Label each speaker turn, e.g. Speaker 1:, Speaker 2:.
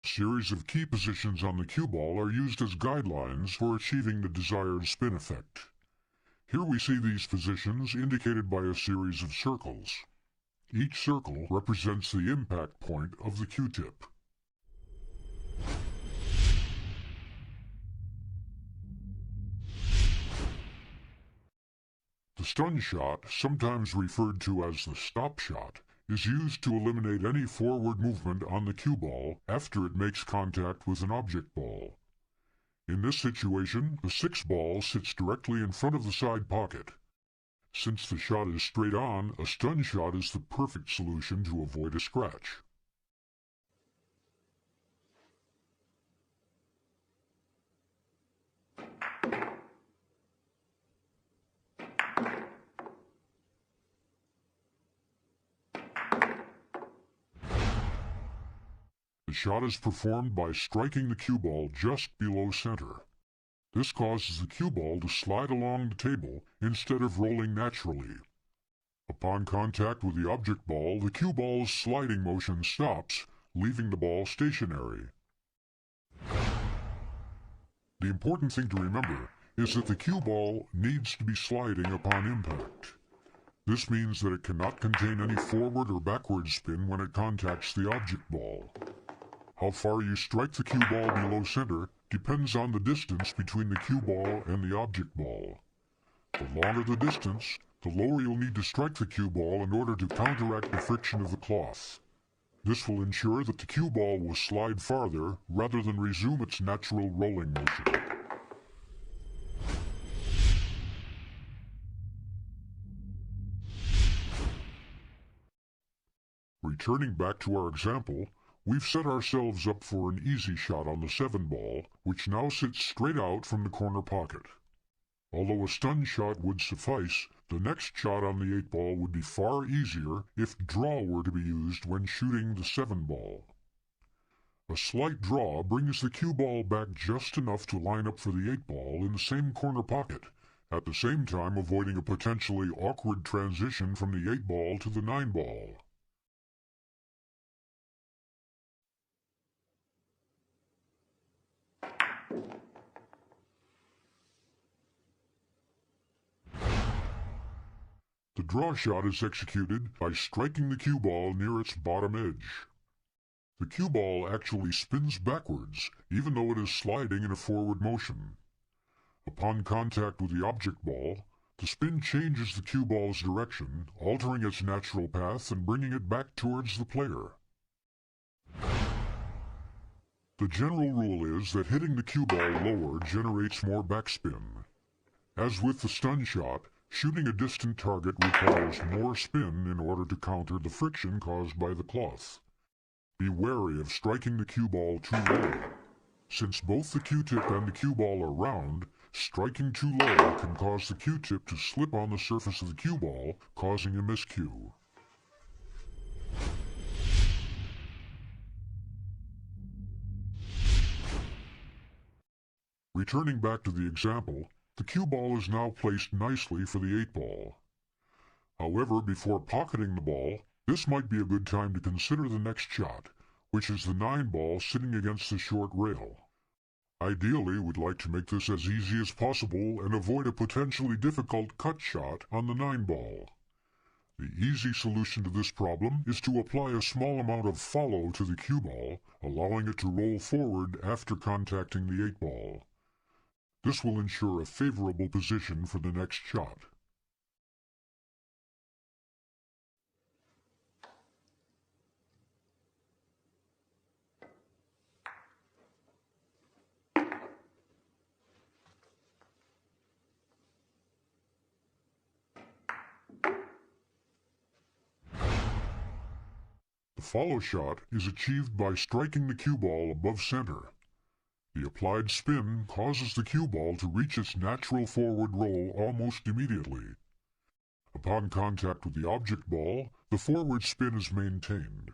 Speaker 1: A series of key positions on the cue ball are used as guidelines for achieving the desired spin effect. Here we see these positions indicated by a series of circles. Each circle represents the impact point of the cue tip. The stun shot, sometimes referred to as the stop shot, is used to eliminate any forward movement on the cue ball after it makes contact with an object ball. In this situation, the 6 ball sits directly in front of the side pocket. Since the shot is straight on, a stun shot is the perfect solution to avoid a scratch. The shot is performed by striking the cue ball just below center. This causes the cue ball to slide along the table instead of rolling naturally. Upon contact with the object ball, the cue ball's sliding motion stops, leaving the ball stationary. The important thing to remember is that the cue ball needs to be sliding upon impact. This means that it cannot contain any forward or backward spin when it contacts the object ball. How far you strike the cue ball below center depends on the distance between the cue ball and the object ball. The longer the distance, the lower you'll need to strike the cue ball in order to counteract the friction of the cloth. This will ensure that the cue ball will slide farther rather than resume its natural rolling motion. Returning back to our example, we've set ourselves up for an easy shot on the 7 ball, which now sits straight out from the corner pocket. Although a stun shot would suffice, the next shot on the 8 ball would be far easier if draw were to be used when shooting the 7 ball. A slight draw brings the cue ball back just enough to line up for the 8 ball in the same corner pocket, at the same time avoiding a potentially awkward transition from the 8 ball to the 9 ball. The draw shot is executed by striking the cue ball near its bottom edge. The cue ball actually spins backwards, even though it is sliding in a forward motion. Upon contact with the object ball, the spin changes the cue ball's direction, altering its natural path and bringing it back towards the player. The general rule is that hitting the cue ball lower generates more backspin. As with the stun shot, shooting a distant target requires more spin in order to counter the friction caused by the cloth. Be wary of striking the cue ball too low. Since both the Q-tip and the cue ball are round, striking too low can cause the Q-tip to slip on the surface of the cue ball, causing a miscue. Returning back to the example, the cue ball is now placed nicely for the 8 ball. However, before pocketing the ball, this might be a good time to consider the next shot, which is the 9 ball sitting against the short rail. Ideally, we'd like to make this as easy as possible and avoid a potentially difficult cut shot on the 9 ball. The easy solution to this problem is to apply a small amount of follow to the cue ball, allowing it to roll forward after contacting the 8 ball. This will ensure a favorable position for the next shot. The follow shot is achieved by striking the cue ball above center. The applied spin causes the cue ball to reach its natural forward roll almost immediately. Upon contact with the object ball, the forward spin is maintained.